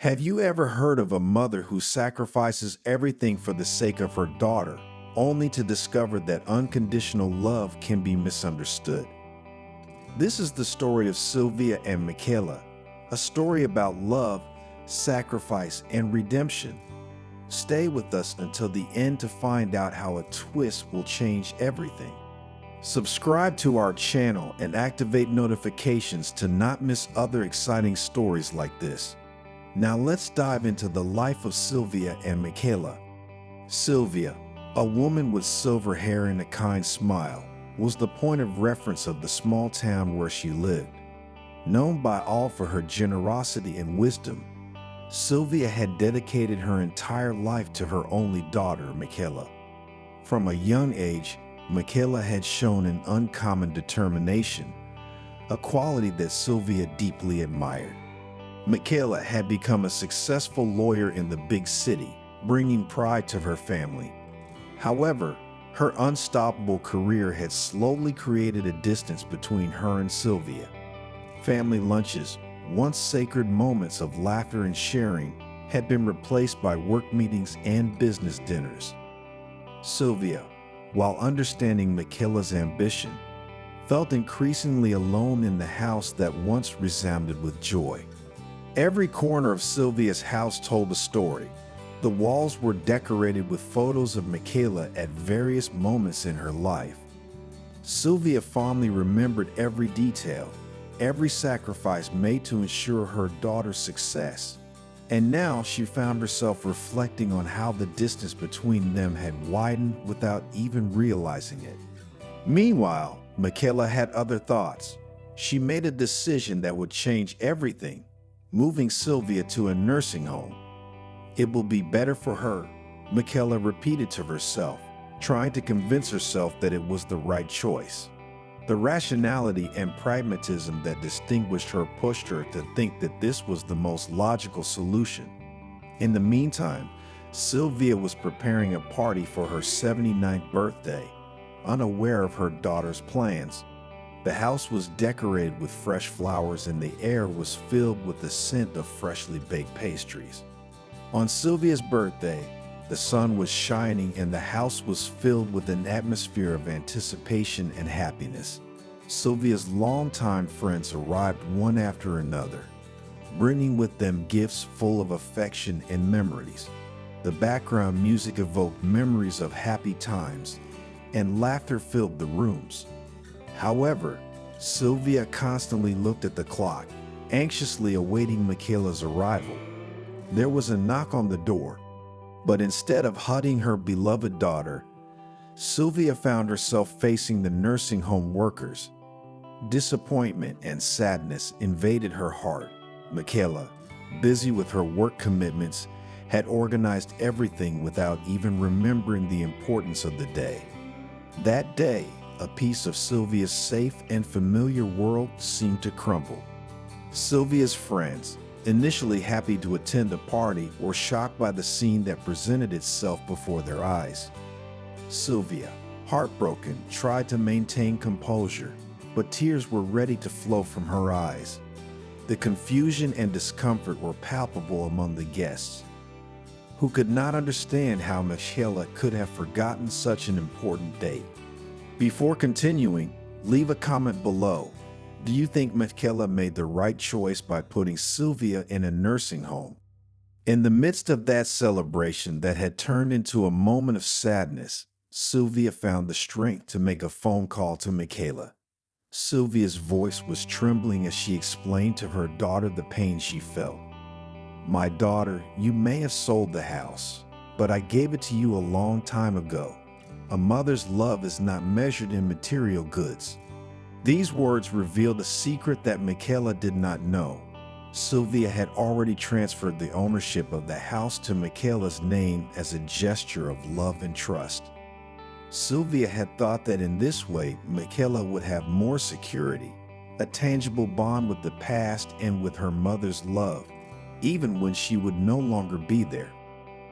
Have you ever heard of a mother who sacrifices everything for the sake of her daughter, only to discover that unconditional love can be misunderstood? This is the story of Sylvia and Michaela, a story about love, sacrifice, and redemption. Stay with us until the end to find out how a twist will change everything. Subscribe to our channel and activate notifications to not miss other exciting stories like this. Now let's dive into the life of Sylvia and Michaela. Sylvia, a woman with silver hair and a kind smile, was the point of reference of the small town where she lived. Known by all for her generosity and wisdom, Sylvia had dedicated her entire life to her only daughter, Michaela. From a young age, Michaela had shown an uncommon determination, a quality that Sylvia deeply admired. Michaela had become a successful lawyer in the big city, bringing pride to her family. However, her unstoppable career had slowly created a distance between her and Sylvia. Family lunches, once sacred moments of laughter and sharing, had been replaced by work meetings and business dinners. Sylvia, while understanding Michaela's ambition, felt increasingly alone in the house that once resounded with joy. Every corner of Sylvia's house told a story. The walls were decorated with photos of Michaela at various moments in her life. Sylvia fondly remembered every detail, every sacrifice made to ensure her daughter's success. And now she found herself reflecting on how the distance between them had widened without even realizing it. Meanwhile, Michaela had other thoughts. She made a decision that would change everything, moving Sylvia to a nursing home. It will be better for her, Michaela repeated to herself, trying to convince herself that it was the right choice. The rationality and pragmatism that distinguished her pushed her to think that this was the most logical solution. In the meantime, Sylvia was preparing a party for her 79th birthday, unaware of her daughter's plans. The house was decorated with fresh flowers and the air was filled with the scent of freshly baked pastries. On Sylvia's birthday, the sun was shining and the house was filled with an atmosphere of anticipation and happiness. Sylvia's longtime friends arrived one after another, bringing with them gifts full of affection and memories. The background music evoked memories of happy times, and laughter filled the rooms. However, Sylvia constantly looked at the clock, anxiously awaiting Michaela's arrival. There was a knock on the door, but instead of hugging her beloved daughter, Sylvia found herself facing the nursing home workers. Disappointment and sadness invaded her heart. Michaela, busy with her work commitments, had organized everything without even remembering the importance of the day. That day, a piece of Sylvia's safe and familiar world seemed to crumble. Sylvia's friends, initially happy to attend the party, were shocked by the scene that presented itself before their eyes. Sylvia, heartbroken, tried to maintain composure, but tears were ready to flow from her eyes. The confusion and discomfort were palpable among the guests, who could not understand how Michaela could have forgotten such an important date. Before continuing, leave a comment below. Do you think Michaela made the right choice by putting Sylvia in a nursing home? In the midst of that celebration that had turned into a moment of sadness, Sylvia found the strength to make a phone call to Michaela. Sylvia's voice was trembling as she explained to her daughter the pain she felt. "My daughter, you may have sold the house, but I gave it to you a long time ago. A mother's love is not measured in material goods." These words revealed a secret that Michaela did not know. Sylvia had already transferred the ownership of the house to Michaela's name as a gesture of love and trust. Sylvia had thought that in this way, Michaela would have more security, a tangible bond with the past and with her mother's love, even when she would no longer be there.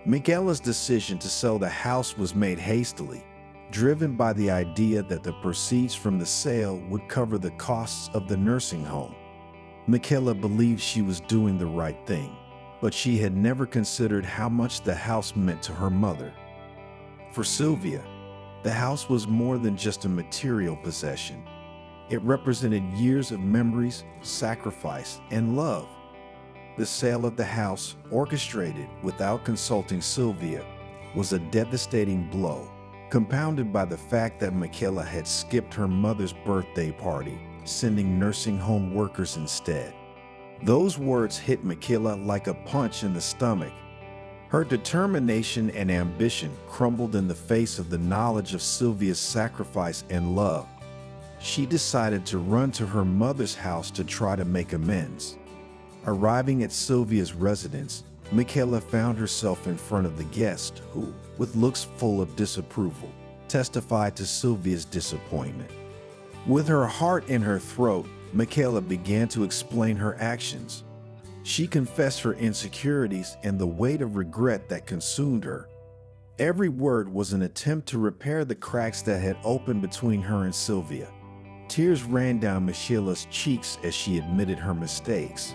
Michaela's decision to sell the house was made hastily, driven by the idea that the proceeds from the sale would cover the costs of the nursing home. Michaela believed she was doing the right thing. but she had never considered how much the house meant to her mother. For Sylvia, the house was more than just a material possession. It represented years of memories, sacrifice, and love. The sale of the house, orchestrated without consulting Sylvia, was a devastating blow, compounded by the fact that Michaela had skipped her mother's birthday party, sending nursing home workers instead. Those words hit Michaela like a punch in the stomach. Her determination and ambition crumbled in the face of the knowledge of Sylvia's sacrifice and love. She decided to run to her mother's house to try to make amends. Arriving at Sylvia's residence, Michaela found herself in front of the guest who, with looks full of disapproval, testified to Sylvia's disappointment. With her heart in her throat, Michaela began to explain her actions. She confessed her insecurities and the weight of regret that consumed her. Every word was an attempt to repair the cracks that had opened between her and Sylvia. Tears ran down Michaela's cheeks as she admitted her mistakes.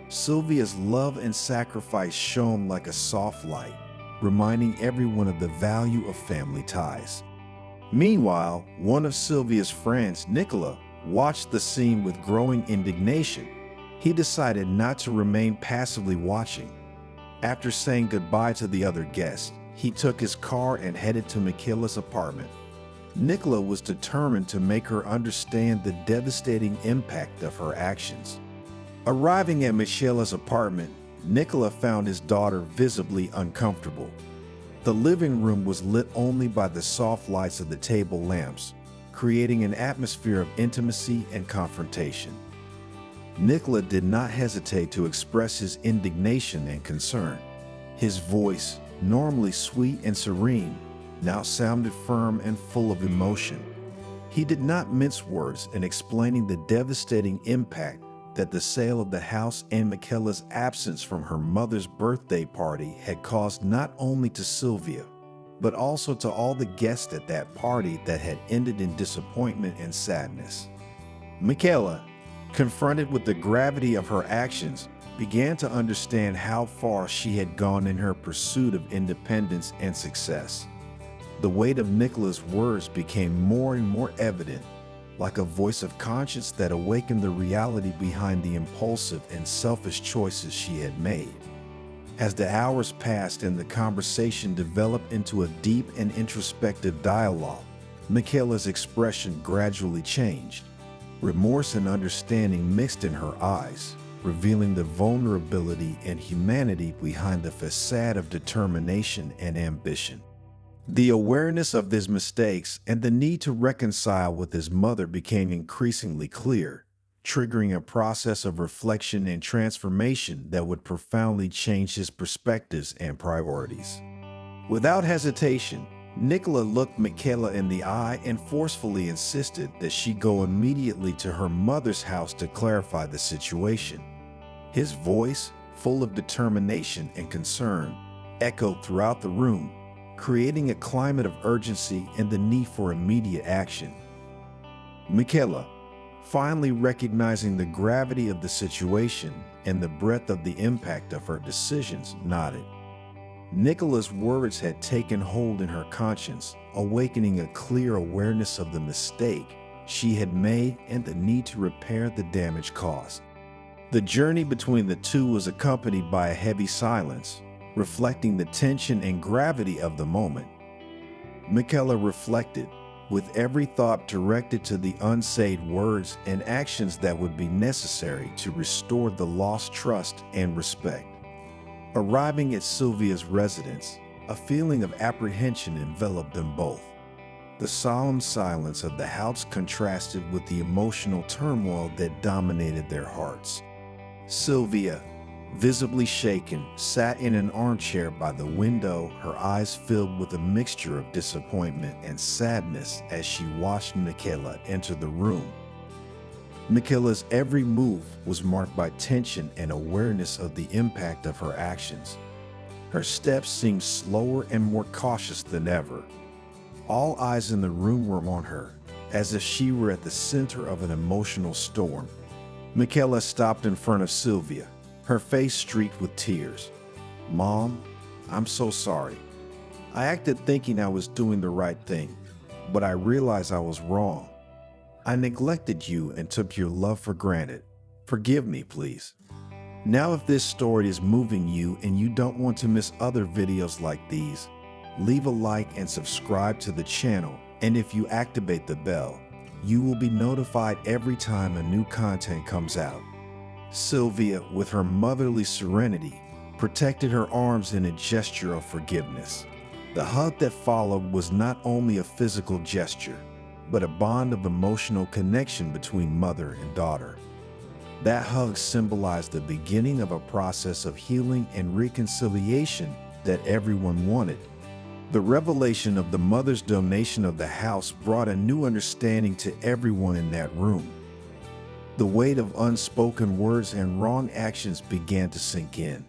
Sylvia's love and sacrifice shone like a soft light, reminding everyone of the value of family ties. Meanwhile, one of Sylvia's friends, Nicola, watched the scene with growing indignation. He decided not to remain passively watching. After saying goodbye to the other guests, he took his car and headed to Michaela's apartment. Nicola was determined to make her understand the devastating impact of her actions. Arriving at Michaela's apartment, Nicola found his daughter visibly uncomfortable. The living room was lit only by the soft lights of the table lamps, creating an atmosphere of intimacy and confrontation. Nicola did not hesitate to express his indignation and concern. His voice, normally sweet and serene, now sounded firm and full of emotion. He did not mince words in explaining the devastating impact that the sale of the house and Michaela's absence from her mother's birthday party had caused not only to Sylvia, but also to all the guests at that party that had ended in disappointment and sadness. Michaela, confronted with the gravity of her actions, began to understand how far she had gone in her pursuit of independence and success. The weight of Nicola's words became more and more evident, like a voice of conscience that awakened the reality behind the impulsive and selfish choices she had made. As the hours passed and the conversation developed into a deep and introspective dialogue, Michaela's expression gradually changed. Remorse and understanding mixed in her eyes, revealing the vulnerability and humanity behind the facade of determination and ambition. The awareness of his mistakes and the need to reconcile with his mother became increasingly clear, triggering a process of reflection and transformation that would profoundly change his perspectives and priorities. Without hesitation, Nicola looked Michaela in the eye and forcefully insisted that she go immediately to her mother's house to clarify the situation. His voice, full of determination and concern, echoed throughout the room, creating a climate of urgency and the need for immediate action. Michaela, finally recognizing the gravity of the situation and the breadth of the impact of her decisions, nodded. Nicola's words had taken hold in her conscience, awakening a clear awareness of the mistake she had made and the need to repair the damage caused. The journey between the two was accompanied by a heavy silence, reflecting the tension and gravity of the moment. Michaela reflected, with every thought directed to the unsaid words and actions that would be necessary to restore the lost trust and respect. Arriving at Sylvia's residence, a feeling of apprehension enveloped them both. The solemn silence of the house contrasted with the emotional turmoil that dominated their hearts. Sylvia, visibly shaken, sat in an armchair by the window, her eyes filled with a mixture of disappointment and sadness as she watched Michaela enter the room. Michaela's every move was marked by tension and awareness of the impact of her actions. Her steps seemed slower and more cautious than ever. All eyes in the room were on her, as if she were at the center of an emotional storm. Michaela stopped in front of Sylvia, her face streaked with tears. "Mom, I'm so sorry. I acted thinking I was doing the right thing, but I realized I was wrong. I neglected you and took your love for granted. Forgive me, please." Now, if this story is moving you and you don't want to miss other videos like these, leave a like and subscribe to the channel. And if you activate the bell, you will be notified every time a new content comes out. Sylvia, with her motherly serenity, protected her arms in a gesture of forgiveness. The hug that followed was not only a physical gesture, but a bond of emotional connection between mother and daughter. That hug symbolized the beginning of a process of healing and reconciliation that everyone wanted. The revelation of the mother's donation of the house brought a new understanding to everyone in that room. The weight of unspoken words and wrong actions began to sink in.